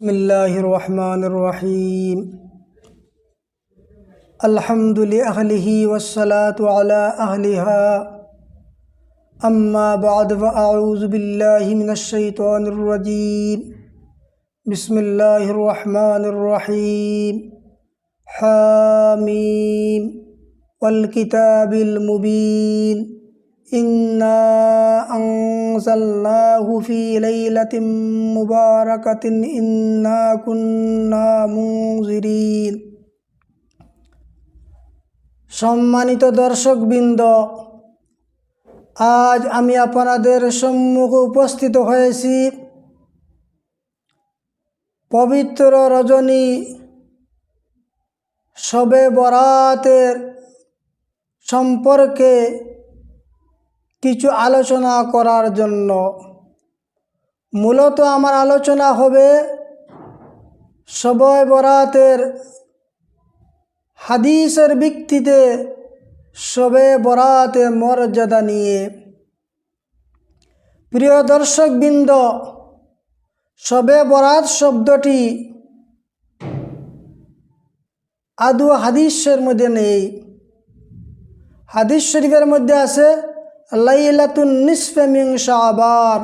बिस्मिल्लाहिर्रहमानिर्रहीम अल्हम्दुलिल्लाहि वस्सलातु अला अहलिहा अम्मा बाद व अऊज़ु बिल्लाहि मिनश शैतानिर रजीम बिस्मिल्लाहिर्रहमानिर्रहीम हामीम वल किताबिल मुबीन इन्ना अंज़लनाहु फी लैलतिन मुबारकतिन इन्ना कुन्ना मुंज़िरीन। सम्मानित दर्शकबृंद, आज आमी आपनादेर सम्मुखे उपस्थित हयेछि पवित्र रजनी शबे बरातेर सम्पर्के किछु आलोचना करार जन्य। मूलत आमार आलोचना होबे शबे बरातेर हादिसेर भित्तिते शबे बरातेर मर्यादा निये। प्रिय दर्शकबृंद, शबे बरात शब्दटी आदौ हादिसेर मध्य नेই। हादिस शरीफेर मध्य आछे लाइलातुन निसफ मिन शाबान,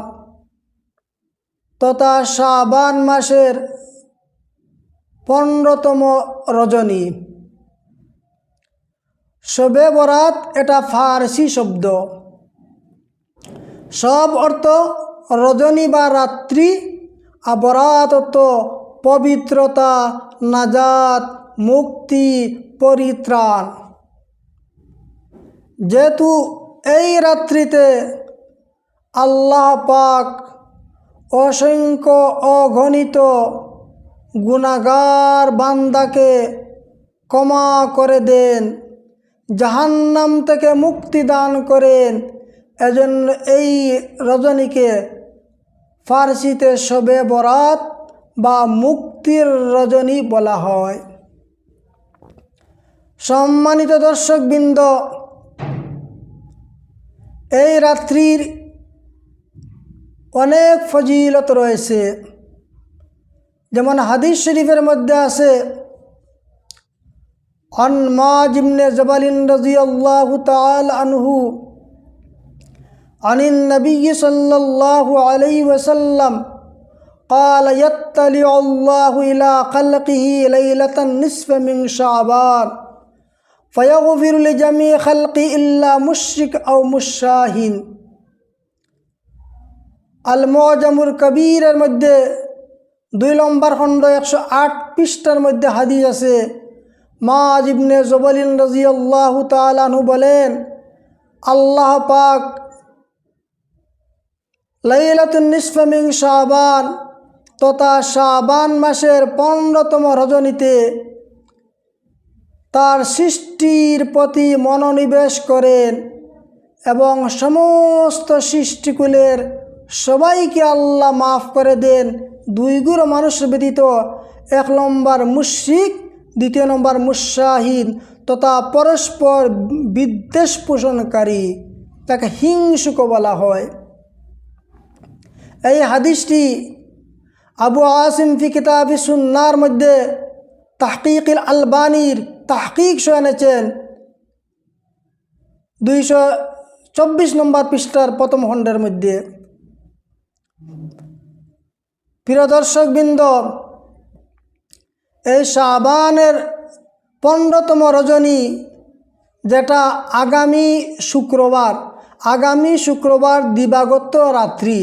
तथा शाबान मासेर 15तम रजनी। शबे बरात एटा फारसी शब्द। सब अर्थ रजनी बा रात्रि, आ बरात अर्थ पवित्रता, नाजात, मुक्ति, परित्राण। जेहेतु এই রাত্রিতে আল্লাহ পাক অসংখ্য অগণিত গুনাহগার বান্দাকে ক্ষমা করে দেন, জাহান্নাম থেকে মুক্তি দান করেন, এজন্য এই রজনীকে ফারসিতে শবে বরাত বা মুক্তির রজনী বলা হয়। সম্মানিত দর্শকবৃন্দ, এই রাত্রির অনেক ফজিলত রয়েছে। যেমন হাদিস শরীফের মধ্যে আছে আন মুআয ইবনে জাবাল রাদিয়াল্লাহু তাআলা আনহু আনিন নবী সাল্লাল্লাহু আলাইহি ওয়াসাল্লাম قال يطلع الله إلى خلقه ليلة النصف من شعبان فيغفر لجميع خلقه إلا مشرك أو মুশাহিন। আল মুআজামুল কবীরের মধ্যে 2 নম্বর খণ্ড 108 পৃষ্ঠার মধ্যে হাদিস আছে। মুআয ইবনে জাবাল রাদিয়াল্লাহু তাআলা আনহু বলেন, আল্লাহ পাক লাইলাতুন নিসফ মিন শাবান তথা শাবান মাসের 15তম রজনীতে তার সৃষ্টির প্রতি মনোনিবেশ করেন এবং সমস্ত সৃষ্টিকুলের সবাইকে আল্লাহ মাফ করে দেন, 2 গুণ মানুষ ব্যতীত। 1 নম্বর মুশরিক, 2 নম্বর মুশাহিন তথা পরস্পর বিদ্বেষ পোষণকারী, তাকে হিংসুক বলা হয়। এই হাদিসটি আবু আসিম ফি কিতাবি সুন্নাহর মধ্যে তাহকিকুল আলবানীর তাহকিক এনেছেন 224 নম্বর পৃষ্ঠার প্রথম খণ্ডের মধ্যে। প্রিয় দর্শকবৃন্দ, এই শাবানের 15তম রজনী, যেটা আগামী শুক্রবার দিবাগত রাত্রি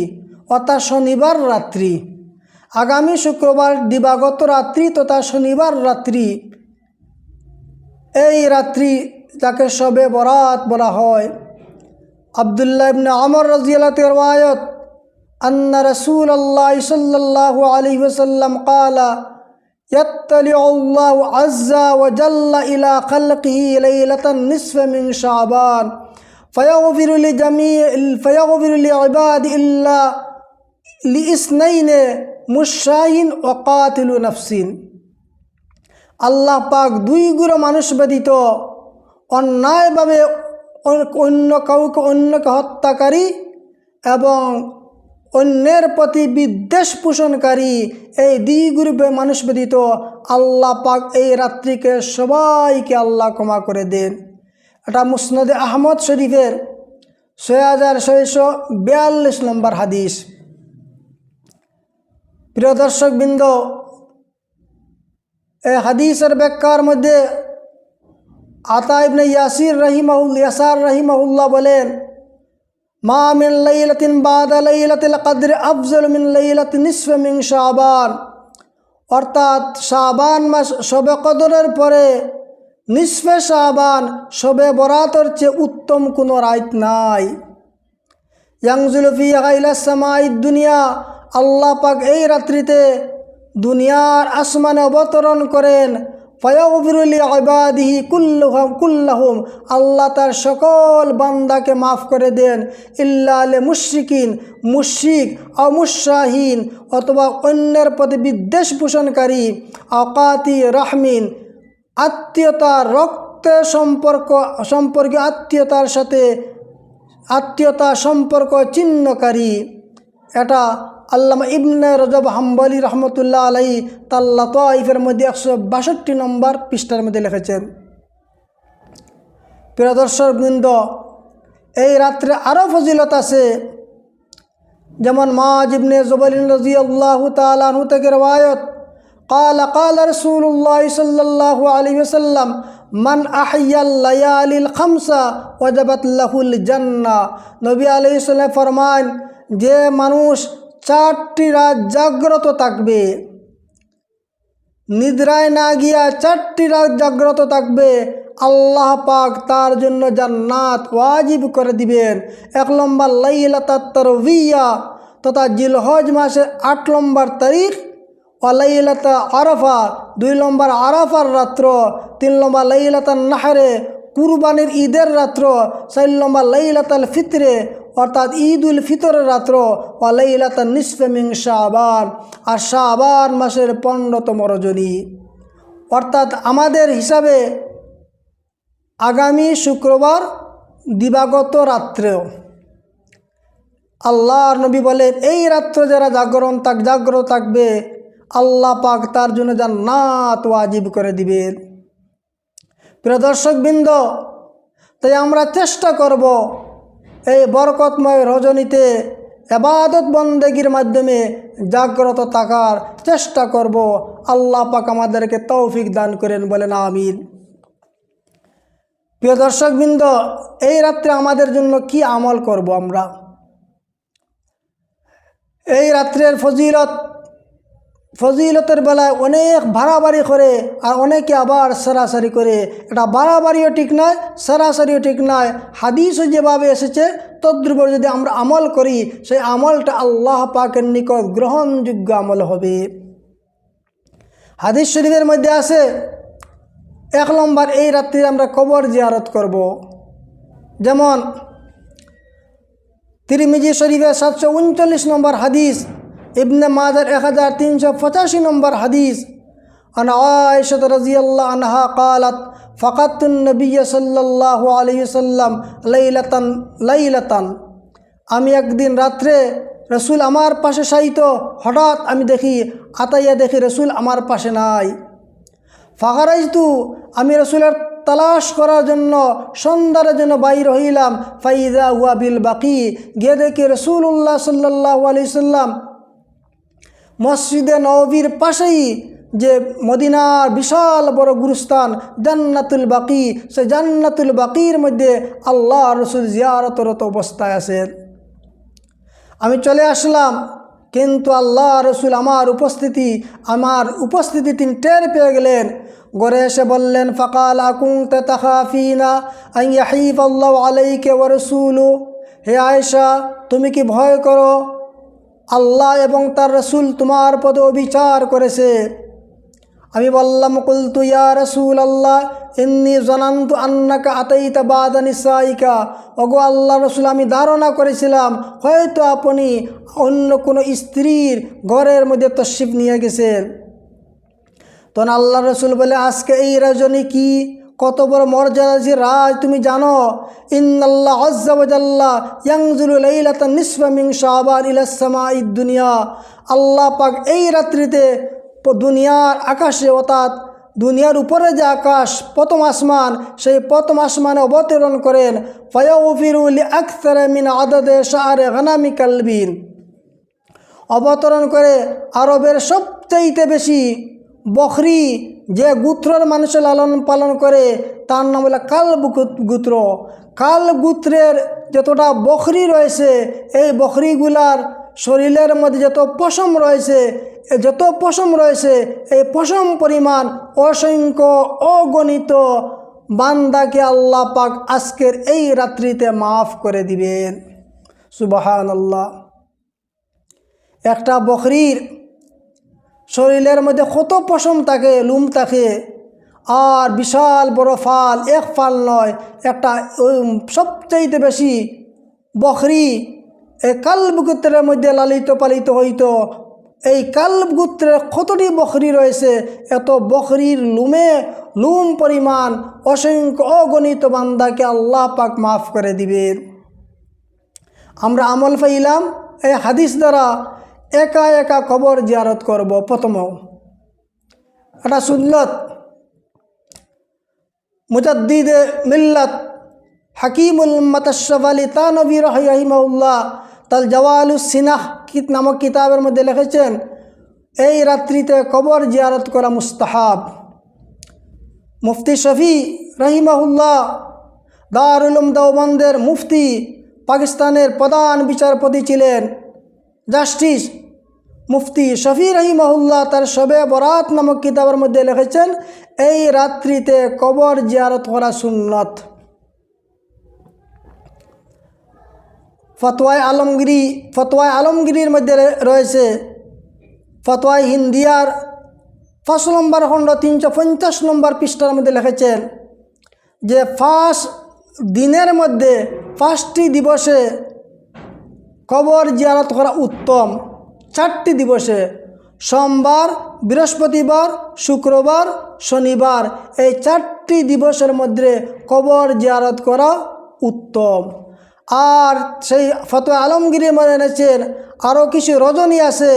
অর্থাৎ শনিবার রাত্রি, আগামী শুক্রবার দিবাগত রাত্রি তথা শনিবার রাত্রি, এই রাত্রি যাকে শবে বরাত বলা হয়। আব্দুল্লাহ ইবনে আমর রাদিয়াল্লাহু তাআলা রওয়ায়াত আন্না রাসূলুল্লাহ সাল্লাল্লাহু আলাইহি ওয়াসাল্লাম ক্বালা ইয়াত্তালিউ আল্লাহু আযজা ওয়া জাল্লা ইলা খালকিহি লাইলাতান নিসফ মিন শাবান ফায়াগফিরু লিইবাদি ইল্লা লিইসনাইনি মুশাহিন ওয়া কাতিলু নাফসিন। আল্লাহ পাক 2 গুণ মানুষ ব্যতীত অন্যায়ভাবে অন্যকে হত্যাকারী এবং অন্যের প্রতি বিদ্বেষ পোষণকারী এই দুই গ্রুপে মানুষ ব্যতীত আল্লাহ পাক এই রাত্রিকে সবাইকে আল্লাহ ক্ষমা করে দেন। এটা মুসনাদে আহমদ শরীফের 6642 নম্বর হাদিস। প্রিয় দর্শকবৃন্দ, এই হাদিসের ব্যাখ্যার মধ্যে আতা ইবনে ইয়াসার রাহিমাহুল্লাহ বলেন, মা মিন লাইলাতিন বাদা লাইলাতিল কদর আফজল মিন লাইলাতিন নিসফ মিন শাবান। অর্থাৎ শাবান মাস শবে কদরের পরে নিসফে শাবান শবে বরাতের চেয়ে উত্তম কোনো রাত নাই। ইয়ানজুলু ফিহা ইলাস সামাইদ দুনিয়া, আল্লাহ পাক এই রাত্রিতে দুনিয়ার আসমানে অবতরণ করেন। ফায়াগফিরু লিইবাদিহি কুল্লাহুম, আল্লাহ তার সকল বান্দাকে মাফ করে দেন। ইল্লা লিল মুশরিকিন, মুশরিক ও মুশাহিন অথবা অন্যের প্রতি বিদ্বেষ পোষণকারী, আকাতি রাহমিন আত্মীয়তা রক্তের সম্পর্কে আত্মীয়তার সাথে আত্মীয়তা সম্পর্ক চিহ্নকারী। এটা আল্লামা ইবনে রজব হাম্বলি রহমতুল্লাহ আলাইহি তার লাতাইফের মধ্যে 162 নম্বর পৃষ্ঠার মধ্যে লিখেছেন। প্রিয় দর্শকবৃন্দ, এই রাত্রে আরও ফজিলত আছে। যেমন মুআয ইবনে জবাল রাদিয়াল্লাহু তাআলা আনহু থেকে রওয়ায়াত, قال قال رسول الله صلى الله عليه وسلم من أحيا الليالي الخمس وجبت له الجنة। নবী আলাইহিস সালাম ফরমান, যে মানুষ 4টি রাত জাগ্রত থাকবে, নিদ্রায় না গিয়া 4টি রাত জাগ্রত থাকবে, আল্লাহ পাক তার জন্য জান্নাত ওয়াজিব করে দিবেন। 1 নম্বর লাইলাতুত তারবিয়া তথা জিলহজ মাসের 8 নম্বর তারিখ, লাইলাতুল আরাফা 2 নম্বর আরাফার রাত্র, 3 নম্বর লাইলাতুন নাহরে কুরবানির ঈদের রাত্র, 4 নম্বর লাইলাতুল ফিতরে অর্থাৎ ঈদুল ফিতরের রাত্র, ও লাইলাতুন নিসফে মিন শাবান আর শাবান মাসের 15তম রজনী। অর্থাৎ আমাদের হিসাবে আগামী শুক্রবার দিবাগত রাত্রেও আল্লাহর নবী বলেন, এই রাত্রে যারা জাগ্রত থাকবে আল্লাহ পাক তার জন্য জান্নাত ওয়াজিব করে দিবেন। প্রিয় দর্শকবৃন্দ, তাই আমরা চেষ্টা করব এই বরকতময় রজনীতে ইবাদত বন্দেগীর মাধ্যমে জাগ্রত থাকার চেষ্টা করব। আল্লাহ পাক আমাদেরকে তৌফিক দান করেন, বলেন আমিন। প্রিয় দর্শকবৃন্দ, এই রাত্রে আমাদের জন্য কি আমল করব আমরা? এই রাত্রের ফজিলতের বেলায় অনেক বাড়াবাড়ি করে আর অনেকে আবার সরাসরি করে। এটা বাড়াবাড়িও ঠিক নয়, সরাসরিও ঠিক নয়। হাদিসও যেভাবে এসেছে তদ্রূপ যদি আমরা আমল করি, সেই আমলটা আল্লাহ পাকের নিকট গ্রহণযোগ্য আমল হবে। হাদিস শরীফের মধ্যে আছে, 1 নম্বর এই রাত্রে আমরা কবর জিয়ারত করব। যেমন তিরমিজি শরীফের 739 নম্বর হাদিস, ইবনে মাজার 1385 নম্বর হাদিস, আন আয়েশা রাদিয়াল্লাহু আনহা قالت فقدت النبي صلى الله عليه وسلم লাইলাতান। আমি একদিন রাত্রে রসুল আমার পাশে শায়িত, হঠাৎ আমি দেখি রসুল আমার পাশে নাই। ফাগারাইতু, আমি রসুলের তালাশ করার জন্য সন্ধ্যার জন্য বাইর হইলাম। ফাইদা হুয়া বিল বাকি, গিয়ে দেখি রসুল্লাহ সাল্লাল্লাহু আলাইহি সাল্লাম মসজিদে নববীর পাশেই যে মদিনার বিশাল বড় গুরুস্থান জান্নাতুল বাকি, সেই জান্নাতুল বাকির মধ্যে আল্লাহ রসুল জিয়ারতরত অবস্থায় আছেন। আমি চলে আসলাম, কিন্তু আল্লাহ রসুল আমার উপস্থিতি তিনি টের পেয়ে গেলেন। ঘরে এসে বললেন, ফাকাল আকুনতা তাখাফিনা আন ইয়াহিফাল্লাহু আলাইকা ওয়া রাসূলু, হে আয়েশা, তুমি কি ভয় করো আল্লাহ এবং তার রসুল তোমার পদে অবিচার করেছে? আমি বললাম, কুলতু ইয়া রাসূলাল্লাহ ইন্নী জানান্তু আন্নাকা আতাইতা বাদা নিসাইকা, ওগো আল্লাহ রসুল, আমি ধারণা করেছিলাম হয়তো আপনি অন্য কোনো স্ত্রীর ঘরের মধ্যে তশরিফ নিয়ে গেছেন। তখন আল্লাহ রসুল বলে, আজকে এই রজনী কি কত বড় মর্যাদা রাজ তুমি জানো? ইন্নাল্লাহ আজ্জা ওয়া জাল্লা ইয়ানজুলু লাইলাতান নিসফা মিন শাবান ইলাস সামাঈদ দুনিয়া। আল্লাহ পাক এই রাত্রিতে দুনিয়ার আকাশে, অর্থাৎ দুনিয়ার উপরে যে আকাশ প্রথম আসমান, সেই প্রথম আসমানে অবতরণ করেন। ফায়াগফিরু লিআকসারা মিন আদাদে শাআরে গানামি কালবিন, অবতরণ করে আরবের সবচাইতে বেশি বকরি যে গোত্রের মানুষের লালন পালন করে তার নাম হলো কালব গোত্র। কালব গোত্রের যতটা বকরি রয়েছে, এই বকরিগুলার শরীরের মধ্যে যত পশম রয়েছে, এই পশম পরিমাণ অসংখ্য অগণিত বান্দাকে আল্লাহ পাক আজকের এই রাত্রিতে মাফ করে দিবেন। সুবহানাল্লাহ। একটা বকরির শরীরের মধ্যে কত পশম থাকে, লুম থাকে, আর বিশাল বড় ফাল, এক ফাল নয়, একটা সবচাইতে বেশি বকরি এই কালব গোত্রের মধ্যে লালিত পালিত হইত। এই কালব গোত্রের কতটি বকরি রয়েছে, এত বকরির লুম পরিমাণ অসংখ্য অগণিত বান্দাকে আল্লাহ পাক মাফ করে দিবেন। আমরা আমল পাইলাম এই হাদিস দ্বারা একা একা কবর জিয়ারত করব। প্রথম এটা সুন্নত। মুজাদ্দিদে মিল্লাত হাকিমুল উম্মাত আশরাফ আলী থানভী রাহিমাহুল্লাহ তাল জাওয়ালুস সিনাহ নামক কিতাবের মধ্যে লিখেছেন, এই রাত্রিতে কবর জিয়ারত করা মুস্তাহাব। মুফতি শফি রাহিমাহুল্লাহ দারুল উলুম দেওবন্দের মুফতি, পাকিস্তানের প্রধান বিচারপতি ছিলেন জাস্টিস মুফতি শফি রাহিমাহুল্লাহ তার শবে বরাত নামক কিতাবের মধ্যে লিখেছেন, এই রাত্রিতে কবর জিয়ারত করা সুন্নত। ফতোয়ায়ে আলমগীরির মধ্যে রয়েছে, ফতোয়ায়ে হিন্দিয়ার 5 নম্বর খণ্ড 350 নম্বর পৃষ্ঠার মধ্যে লিখেছেন যে 5 দিনের মধ্যে 5টি দিবসে কবর জিয়ারত করা উত্তম। 4টি দিবসে, সোমবার, বৃহস্পতিবার, শুক্রবার, শনিবার, এই 4টি দিবসের মধ্যে কবর জিয়ারত করা উত্তম। আর সেই ফতোয়া আলমগীরি মনে এনেছেন আরও কিছু রজনী আছে,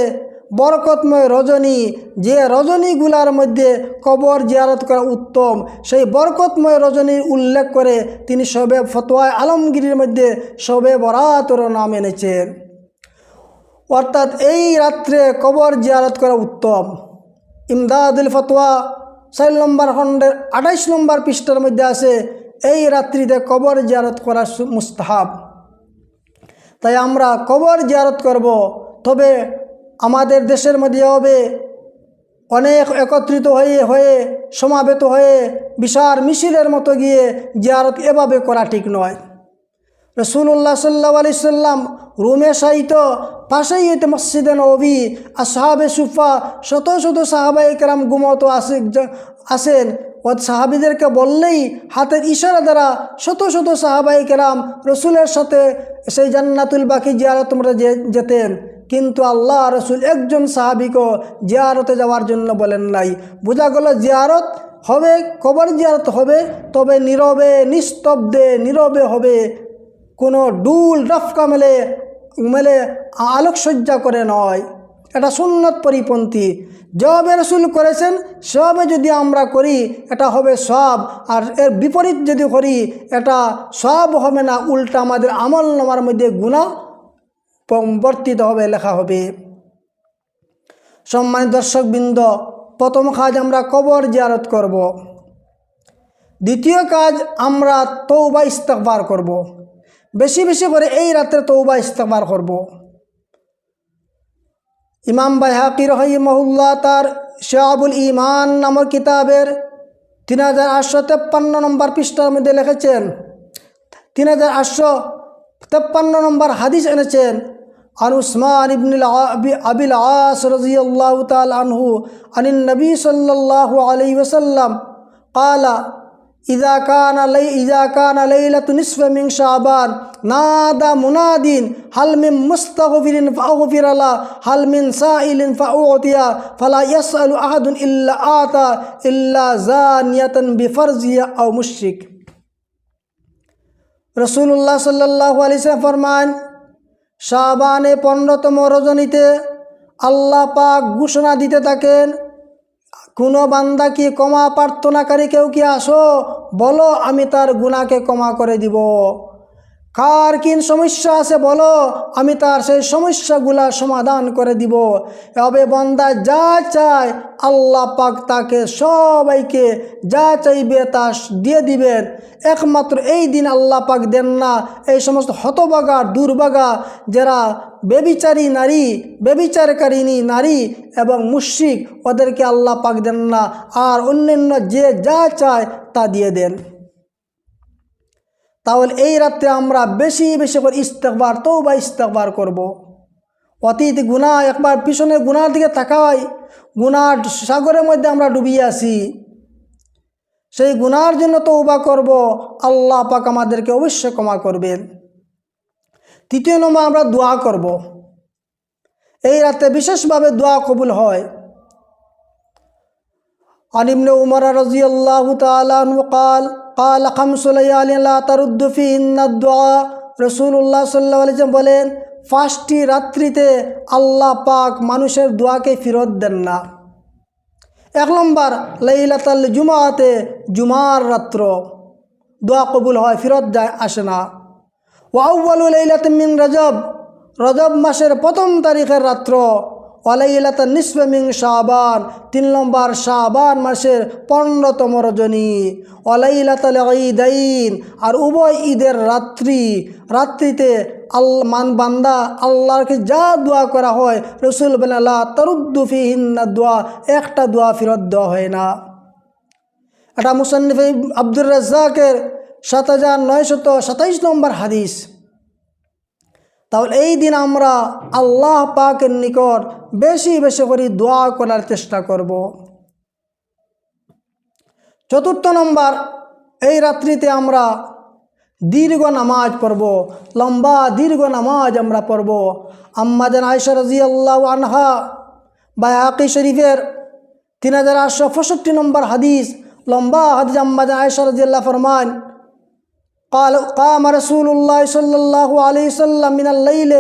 বরকতময় রজনী, যে রজনীগুলার মধ্যে কবর জিয়ারত করা উত্তম, সেই বরকতময় রজনীর উল্লেখ করে তিনি ফতোয়া আলমগীরির মধ্যে শবে বরাতের নাম এনেছেন। অর্থাৎ এই রাত্রে কবর জিয়ারত করা উত্তম। ইমদাদুল ফতোয়া 4 নম্বর খণ্ডের 28 নম্বর পৃষ্ঠার মধ্যে আছে, এই রাত্রিতে কবর জিয়ারত করা মুস্তাহাব। তাই আমরা কবর জিয়ারত করব, তবে আমাদের দেশের মধ্যে হবে অনেক একত্রিত হয়ে সমাবেত হয়ে বিশাল মিছিলের মতো গিয়ে জিয়ারত এভাবে করা ঠিক নয়। রাসূলুল্লাহ সাল্লাল্লাহু আলাইহি সাল্লাম রুমে শায়িত, পাশেই হইতে মসজিদে নববী, আসহাবে সুফা, শত শত সাহাবায়ে কেরাম ঘুমত আসেন। ও সাহাবিদেরকে বললেই হাতের ইশারা দ্বারা শত শত সাহাবায়ে কেরাম রসুলের সাথে সেই জান্নাতুল বাকি জিয়ারত যেতেন। কিন্তু আল্লাহ রসুল একজন সাহাবিকে জিয়ারতে যাওয়ার জন্য বলেন নাই। বোঝা গেল জিয়ারত হবে, কবর জিয়ারত হবে, তবে নীরবে, নিস্তব্ধে, নীরবে হবে, কোনো ডুল ডাফকা মেলে আলোকসজ্জা করে নয়। এটা সুন্নত পরিপন্থী। যেভাবে রসুল করেছেন সেভাবে যদি আমরা করি এটা হবে সওয়াব, আর এর বিপরীত যদি করি এটা সওয়াব হবে না, উল্টা আমাদের আমল নামার মধ্যে গুনাহ বর্তিত হবে, লেখা হবে। সম্মানিত দর্শকবৃন্দ, প্রথম কাজ আমরা কবর জিয়ারত করব। দ্বিতীয় কাজ আমরা তওবা ইস্তেগফার করব। বেশি বেশি করে এই রাতে তওবা ইস্তেগফার করব। ইমাম বাইহাকি রাহিমাহুল্লাহ তার শাআবুল ঈমান নামক কিতাবের 3853 নম্বর পৃষ্ঠার মধ্যে লিখেছেন, 3853 নম্বর হাদিস এনেছেন, আন উসমান ইবনে আবিল আস রাদিয়াল্লাহু তাআলা আনহু আনিন নবী সাল্লাল্লাহু আলাইহি ওয়াসাল্লাম ক্বালা ইযা কানা লাইলাতু নিসফা মিন শাবান নাদা মুনাদিন হাল মিন মুস্তাগফিরিন ফাগফির লা হাল মিন সাইলিন ফাউতিয়া ফালা ইয়াসআলু আহাদুন ইল্লা আতা ইল্লা জানিয়াতান বিফরজিয়া আও মুশরিক। রাসূলুল্লাহ সাল্লাল্লাহু আলাইহি ওয়াসাল্লাম ফরমান, শাবানে 15তম রজনীতে আল্লাহ পাক ঘোষণা দিতে থাকেন, কোনো বান্দা কি ক্ষমা প্রার্থনাকারী কেউ কি আসো, বলো আমি তার গুনাহকে ক্ষমা করে দিব। কার কি সমস্যা আছে বলো, আমি তার সেই সমস্যাগুলা সমাধান করে দিব। এভাবে বান্দা যা চায় আল্লাহ পাক তাকে সবাইকে যা চাইবে তা দিয়ে দিবেন। একমাত্র এই দিন আল্লাহ পাক দেন না এই সমস্ত হতভাগা দুর্ভাগা যারা বেবিচারী নারী, বেবিচারকারিণী নারী এবং মুশরিক, ওদেরকে আল্লাহ পাক দেন না, আর অন্যান্য যে যা চায় তা দিয়ে দেন। তাহলে এই রাত্রে আমরা বেশি বেশি করে ইস্তেগফার, তওবা ইস্তেগফার করব। অতীত গুনাহ একবার পিছনের গুনার দিকে তাকাই, গুনার সাগরের মধ্যে আমরা ডুবিয়ে আছি। সেই গুনার জন্য তওবা করব, আল্লাহ পাক আমাদেরকে অবশ্যই ক্ষমা করবেন। তৃতীয় নম্বর, আমরা দোয়া করব। এই রাতে বিশেষভাবে দোয়া কবুল হয়। আন ইবনে উমর রাদিয়াল্লাহু তাআলা আনহু قال خمس ليال لا ترد فيهن الدعاء। রাসূলুল্লাহ সাল্লাল্লাহু আলাইহি ওয়াসাল্লাম বলেন, 5টি রাত্রিতে আল্লাহ পাক মানুষের দোয়াকে ফেরত দেন না। 1 নম্বর, লাইলাতুল জুমাতে, জুমার রাত্র দোয়া কবুল হয়, ফেরত যায় আসে না। ওয়া আউয়ালু লাইলাতিন মিন রজব, রজব মাসের 1ম তারিখের রাত্র। ওয়া লাইলাতুন নিসফা মিন শাবান, 3 নম্বর শাবান মাসের 15তম রজনী। ওয়া লাইলাতুল ঈদাইন, আর উভয় ঈদের রাত্রিতে বান্দা আল্লাহকে যা দোয়া করা হয়, রাসূল বলেন লা তারুদ্দু ফিহিন্না দোয়া, একটা দোয়া ফেরত দেওয়া হয় না। এটা মুসান্নিফ আব্দুর রাজ্জাকের 7927 নম্বর হাদিস। তাহলে এই দিন আমরা আল্লাহ পাকের নিকট বেশি বেশি করে দোয়া করার চেষ্টা করব। 4র্থ নম্বর, এই রাত্রিতে আমরা দীর্ঘ নামাজ পড়ব, লম্বা দীর্ঘ নামাজ আমরা পড়ব। আম্মা জান আয়েশা রাদিয়াল্লাহু আনহা, বাইহাকি শরীফের 3865 নম্বর হাদিস, লম্বা হাদিস। আম্মা জান আয়েশা রাদিয়াল্লাহু ফরমান, قام رسول الله صلى الله عليه وسلم من الليل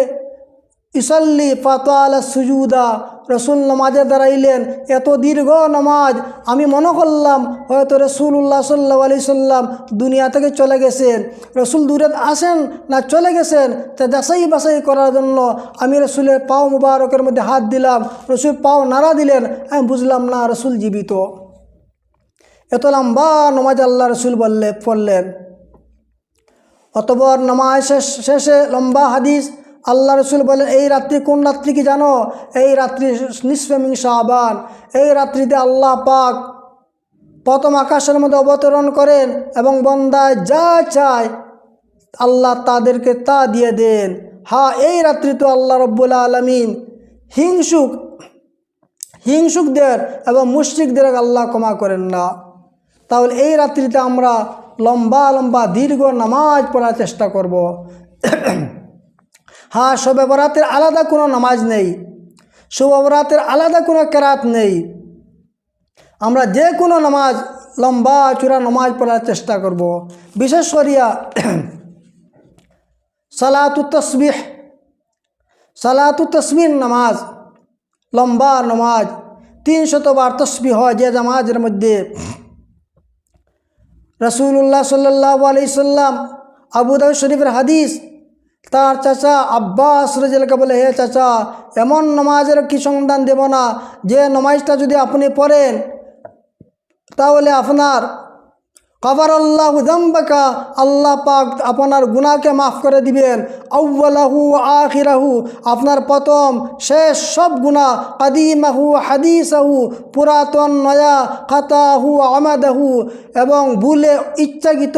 ইসাল্লি ফাতালা সুজুদা। রসুল নামাজে দাঁড়াইলেন, এত দীর্ঘ নামাজ আমি মনে করলাম হয়তো রসুল্লাহ সাল্লাল্লাহু আলাইহি সাল্লাম দুনিয়া থেকে চলে গেছেন। রসুল দূরে আসেন না চলে গেছেন তা যাচাই বাছাই করার জন্য আমি রসুলের পাও মুবারকের মধ্যে হাত দিলাম, রসুল পাও নাড়া দিলেন, আমি বুঝলাম না রসুল জীবিত। এত লম্বা নামাজ আল্লাহ রসুল পড়লেন। অতঃপর নামাজ শেষে লম্বা হাদিস, আল্লাহ রসুল বলেন, এই রাত্রি কোন রাত্রি কি জানো? এই রাত্রি নিসফে মিন শাবান। এই রাত্রিতে আল্লাহ পাক প্রথম আকাশের মধ্যে অবতরণ করেন এবং বান্দায় যা চায় আল্লাহ তাদেরকে তা দিয়ে দেন। হ্যাঁ, এই রাত্রি তো আল্লাহ রব্বুল আলামিন হিংসুকদের এবং মুশরিকদের আল্লাহ ক্ষমা করেন না। তাহলে এই রাত্রিতে আমরা লম্বা লম্বা দীর্ঘ নামাজ পড়ার চেষ্টা করব। হ্যাঁ, শবে বরাতের আলাদা কোনো নামাজ নেই, শবে বরাতের আলাদা কোনো কেরাত নেই। আমরা যে কোনো নামাজ লম্বা চূড়া নামাজ পড়ার চেষ্টা করব। বিশেষ করিয়া সালাতুত তাসবিহ নামাজ, লম্বা নামাজ 300 বার তসবিহ হয় যে নামাজের মধ্যে। রাসূলুল্লাহ সাল্লাল্লাহু আলাইহি সাল্লাম, আবু দাউদ শরীফের হাদিস, তার চাচা আব্বাস রাদিয়াল্লাহু বলে, হে চাচা, এমন নামাজের কি সন্ধান দেব না যে নামাজটা যদি আপনি পড়েন তাহলে আপনার গফারাল্লাহু যামবাকা, আল্লাহ পাক আপনার গুনাহকে মাফ করে দিবেন। আউয়ালাহু আখিরাহু, আপনার প্রথম শেষ সব গুনাহ, কাদিমাহু হাদিসাহু, পুরাতন নয়া, খাতাহু আমাদাহু, এবং ভুলে ইচ্ছাকৃত,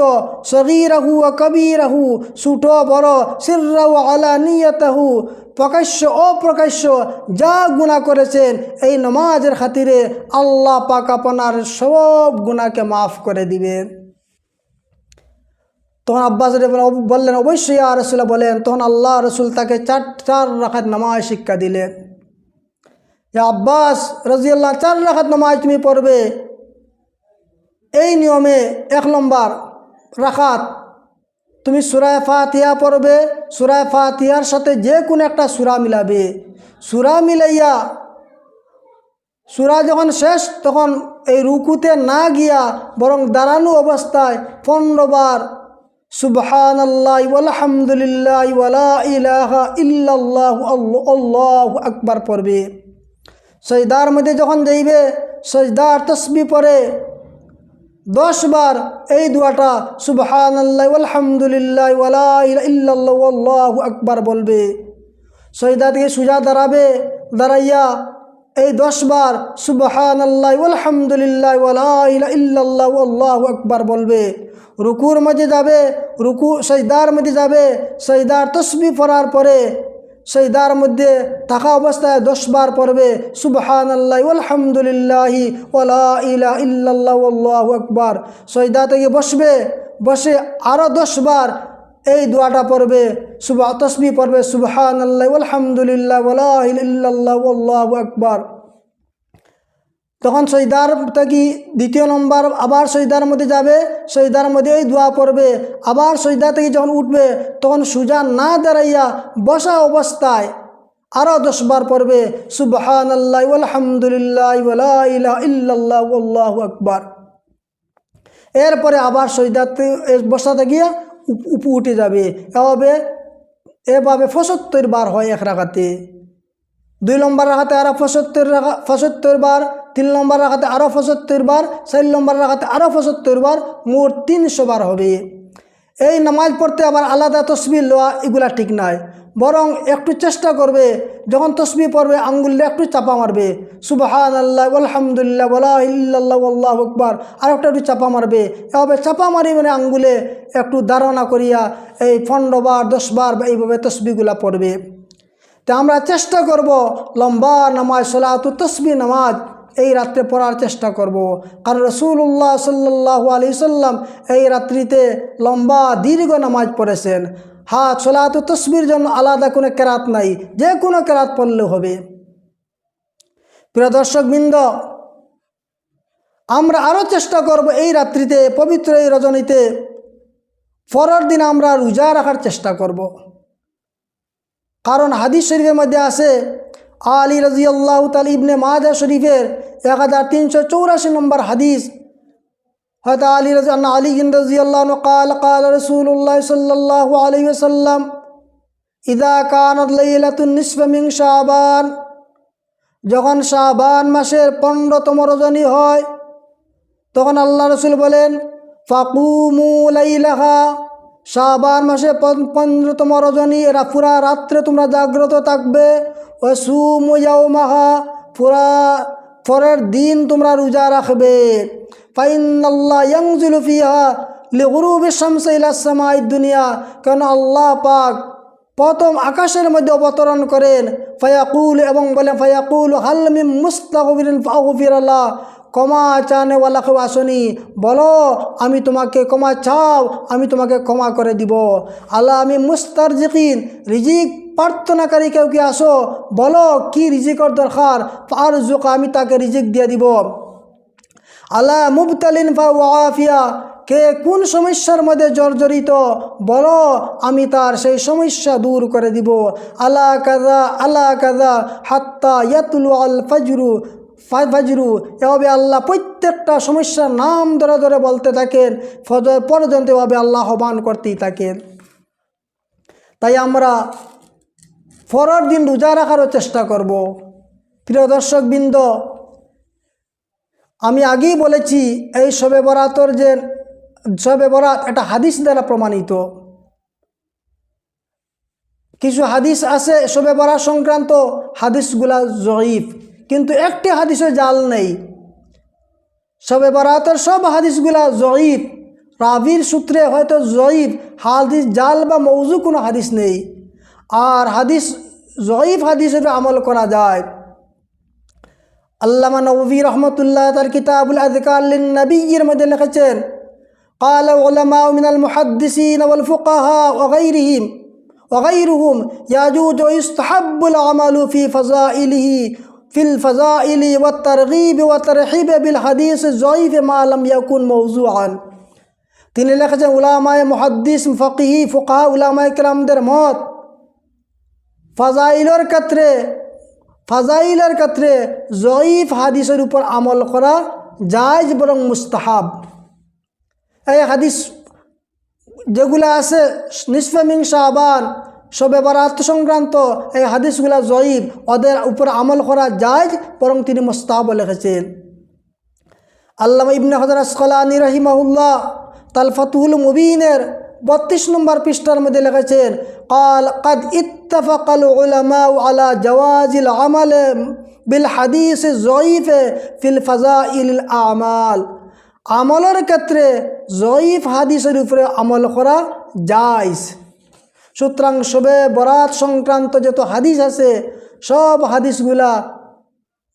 সগীরাহু কবীরাহু, ছোট বড়, সিররাহু আলানিয়াতাহু, প্রকাশ্য অপ্রকাশ্য যা গুনাহ করেছেন এই নামাজের খাতিরে আল্লাহ পাক আপনার সব গুনাহকে মাফ করে দিবেন। তখন আব্বাস বললেন, অবশ্যই ইয়া রাসূলুল্লাহ বলেন। তখন আল্লাহ রসুল তাকে চার রাকাত নামাজ শিক্ষা দিলেন। ইয়া আব্বাস রাদিয়াল্লাহু, 4 রাকাত নামাজ তুমি পড়বে। এই নিয়মে 1 নম্বর রাকাত তুমি সূরা ফাতিহা পড়বে। সূরা ফাতিহার সাথে যে কোনো একটা সূরা মিলাবে। সূরা মিলাইয়া সূরা যখন শেষ, তখন এই রুকুতে না গিয়া বরং দাঁড়ানো অবস্থায় 15 বার সুবহানাল্লাহি ওয়ালহামদুলিল্লাহি ওয়ালা ইলাহা ইল্লাল্লাহু আল্লাহু আকবার পড়বে। সিজদার মধ্যে যখন যাইবে, সিজদার তাসবিহ পড়ে 10 বার এই দোয়াটা সুবহানাল্লাহি ওয়ালহামদুলিল্লাহি ওয়ালা ইলাহা ইল্লাল্লাহু আল্লাহু আকবার বলবে। সিজদা থেকে সোজা দাঁড়াবে, দাঁড়াইয়া এই 10 বার সুবহানাল্লাহি ওয়ালহামদুলিল্লাহি ওয়ালা ইলাহা ইল্লাল্লাহু আল্লাহু আকবার বলবে। রুকুর মধ্যে যাবে, সিজদার মধ্যে যাবে, সিজদার তাসবিহ পড়ার পরে সিজদার মধ্যে থাকা অবস্থায় 10 বার পড়বে সুবহানাল্লাহি ওয়ালহামদুলিল্লাহি ওয়ালা ইলাহা ইল্লাল্লাহু আল্লাহু আকবার। সিজদা থেকে বসবে, বসে আরও 10 বার এই দোয়াটা পড়বে, তাসবিহ পড়বে সুবহানাল্লাহি ওয়ালহামদুলিল্লাহি ওয়ালা ইলাহা ইল্লাল্লাহু আল্লাহু আকবার। তখন সিজদার থেকে 2 নম্বর আবার সিজদার মধ্যে যাবে, সিজদার মধ্যে এই দোয়া পড়বে। আবার সিজদা থেকে যখন উঠবে, তখন সোজা না দাঁড়াইয়া বসা অবস্থায় আরও 10 বার পড়বে সুবহানাল্লাহি ওয়ালহামদুলিল্লাহি ওয়ালা ইলাহা ইল্লাল্লাহু আল্লাহু আকবার। এরপরে আবার সিজদাতে বসাতে গিয়ে উঠে যাবে। এভাবে 75 বার হয় 1 রাকাতে। 2 নম্বর রাকাতে আরও 75 বার, 3 নম্বর রাকাতে আরও 75 বার, 4 নম্বর রাকাতে আরও 75 বার, মোট 300 বার হবে। এই নামাজ পড়তে আবার আলাদা তসবিহ লওয়া এগুলা ঠিক নয়, বরং একটু চেষ্টা করবে যখন তসবিহ পড়বে আঙ্গুলে একটু চাপা মারবে সুবহানাল্লাহি ওয়ালহামদুলিল্লাহি ওয়ালা ইলাহা ইল্লাল্লাহু আল্লাহু আকবার, আর একটু চাপা মারবে। এভাবে চাপা মারি মানে আঙ্গুলে একটু ধারণা করিয়া এই 15 বার 10 বার এইভাবে তসবিহগুলা পড়বে। তা আমরা চেষ্টা করব লম্বা নামাজ সালাতুত তাসবিহ নামাজ এই রাত্রে পড়ার চেষ্টা করব, কারণ রাসূলুল্লাহ সাল্লাল্লাহু আলাইহি সাল্লাম এই রাত্রিতে লম্বা দীর্ঘ নামাজ পড়েছেন। হ্যাঁ, সালাতুত তাসবিহর জন্য আলাদা কোনো কেরাত নাই, যে কোনো কেরাত পড়লেও হবে। প্রিয় দর্শকবৃন্দ, আমরা আরও চেষ্টা করব এই রাত্রিতে, পবিত্র এই রজনীতে, পরের দিন আমরা রোজা রাখার চেষ্টা করব। কারণ হাদিস শরীফের মধ্যে আছে, আলী রাদিয়াল্লাহু তাআলা ইবনে মাজাহ শরীফের 1384 নম্বর হাদিস, হযরত আলী রাদিয়াল্লাহু আনহু قال قال رسول الله صلى الله عليه وسلم اذا كانت ليله النصف من شعبان, যখন শাবান মাসের 15তম রজনী হয়, তখন আল্লাহ রাসূল বলেন ফাকুমু লাইলাহা, শাবান মাসে 15তম রজনী পুরা রাত্রে তোমরা জাগ্রত থাকবে। ওয়াসুমু ইয়াওমাহা, পুরা পরের দিন তোমরা রোজা রাখবে। ফাইনাল্লাহ ইয়ানজিলু ফিহা লিগুরুবি শামসি ইলা সামাঈদ দুনিয়া, কারণ আল্লাহ পাক প্রথম আকাশের মধ্যে অবতরণ করেন। ফায়াকুল, এবং বলেন ফায়াকুল হাল মিন মুস্তাগফিরিন ফাগফিরাল্লাহ, ক্ষমা চানেওয়ালা কেউ আসনি, বলো আমি তোমাকে ক্ষমা চাও, আমি তোমাকে ক্ষমা করে দিব। আল্লাহ আমি মুস্তারজিকিন, রিজিক প্রার্থনাকারী কেউ কি আসো, বলো কি রিজিকের দরকার, ফারজুক, আমি তাকে রিজিক দিয়ে দিব। আল্লাহ মুবতালিন ফাওয়াফিয়া, কে কোন সমস্যার মধ্যে জর্জরিত, বলো আমি তার সেই সমস্যা দূর করে দিব। আলা কাযা আলা কাযা হাত্তা ইয়াতলু আল ফাজরু এভাবে আল্লাহ প্রত্যেকটা সমস্যার নাম ধরে ধরে বলতে থাকেন, ফজর পর্যন্ত এভাবে আল্লাহ আহ্বান করতেই থাকেন। তাই আমরা পরের দিন রোজা রাখারও চেষ্টা করব। প্রিয় দর্শকবৃন্দ, আমি আগেই বলেছি এই শবে বরাতর যে শবে বরাত এটা হাদিস দ্বারা প্রমাণিত। কিছু হাদিস আছে শবে বরাত সংক্রান্ত, হাদিসগুলা জয়ীফ, কিন্তু একটি হাদিসে জাল নেই। শবে বরাতের সব হাদিসগুলা জয়ীফ, রাবির সূত্রে হয়তো জয়ীফ, হাদিস জাল বা মৌজু কোনো হাদিস নেই। আর হাদিস জয়ীফ হাদিসের আমল করা যায়। আল্লামা নববী রহমতুল্লাহ তার কিতাবুল আযকার লিন নবীর মধ্যে লিখেছেন, قال العلماء من المحدثين والفقهاء وغيرهم يجوز ويستحب العمل في الفضائل والترغيب والترحيب بالحديث الضعيف ما لم يكن موضوعا। তিনি লিখেছেন উলামায়ে মুহাদ্দিস ফকিহি ফুকাহা উলামায়ে কেরামদের মত ফাজাইলের ক্ষেত্রে জয়ীফ হাদিসের উপর আমল করা জায়েজ বরং মুস্তাহাব। এই হাদিস যেগুলো আছে নিসফে মিন শাবান শবে বরাত সংক্রান্ত এই হাদিসগুলো জয়ীফ, ওদের উপর আমল করা জায়েজ বরং তিনি মুস্তাহাব লিখেছেন। আল্লামা ইবনে হাজার আসকালানী রাহিমাহুল্লাহ তাল ফাতুহুল মুবিনের 32 নম্বর পৃষ্ঠার মধ্যে লিখেছেন قد اتفق العلماء على جواز العمل بالحديث الضعيف في الفضائل الأعمال। আমলের ক্ষেত্রে জয়ীফ হাদিসের উপরে আমল করা জায়েজ। সুতরাং শবে বরাত সংক্রান্ত যত হাদিস আছে সব হাদিসগুলা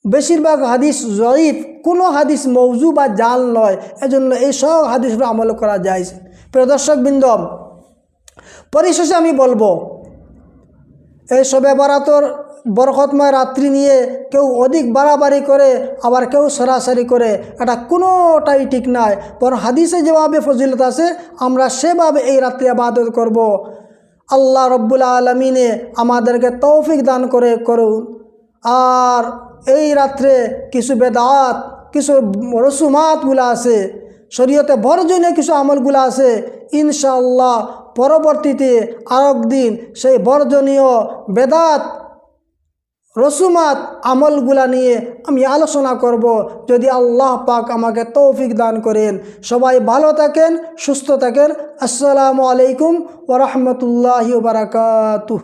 বেশিরভাগ হাদিস জয়ীফ, কোনো হাদিস মৌজু বা জাল নয়, এজন্য এই সব হাদিসগুলো আমল করা জায়েজ। প্রিয় দর্শকবৃন্দ, পরিশেষে আমি বলবো এই শবে বরাতর বরকতময় রাত্রি নিয়ে কেউ অধিক বাড়াবাড়ি করে আবার কেউ সরাসরি করে, এটা কোনোটাই ঠিক নয়। বরং হাদিসে যেভাবে ফজিলত আছে আমরা সেভাবে এই রাত্রি ইবাদত করব। আল্লাহ রব্বুল আলমিনে আমাদেরকে তৌফিক দান করুন। আর এই রাত্রে কিছু বেদাত, কিছু রসুমাতগুলো আছে, শরীয়তে বর্জনীয় কিছু আমলগুলো আছে, ইনশাআল্লাহ পরবর্তীতে আরেকদিন সেই বর্জনীয় বেদাত রসুমাত আমলগুলা নিয়ে আমি আলোচনা করব, যদি আল্লাহ পাক আমাকে তৌফিক দান করেন। সবাই ভালো থাকেন, সুস্থ থাকেন। আসসালামু আলাইকুম ওয়া রাহমাতুল্লাহি ওয়া বারাকাতুহু।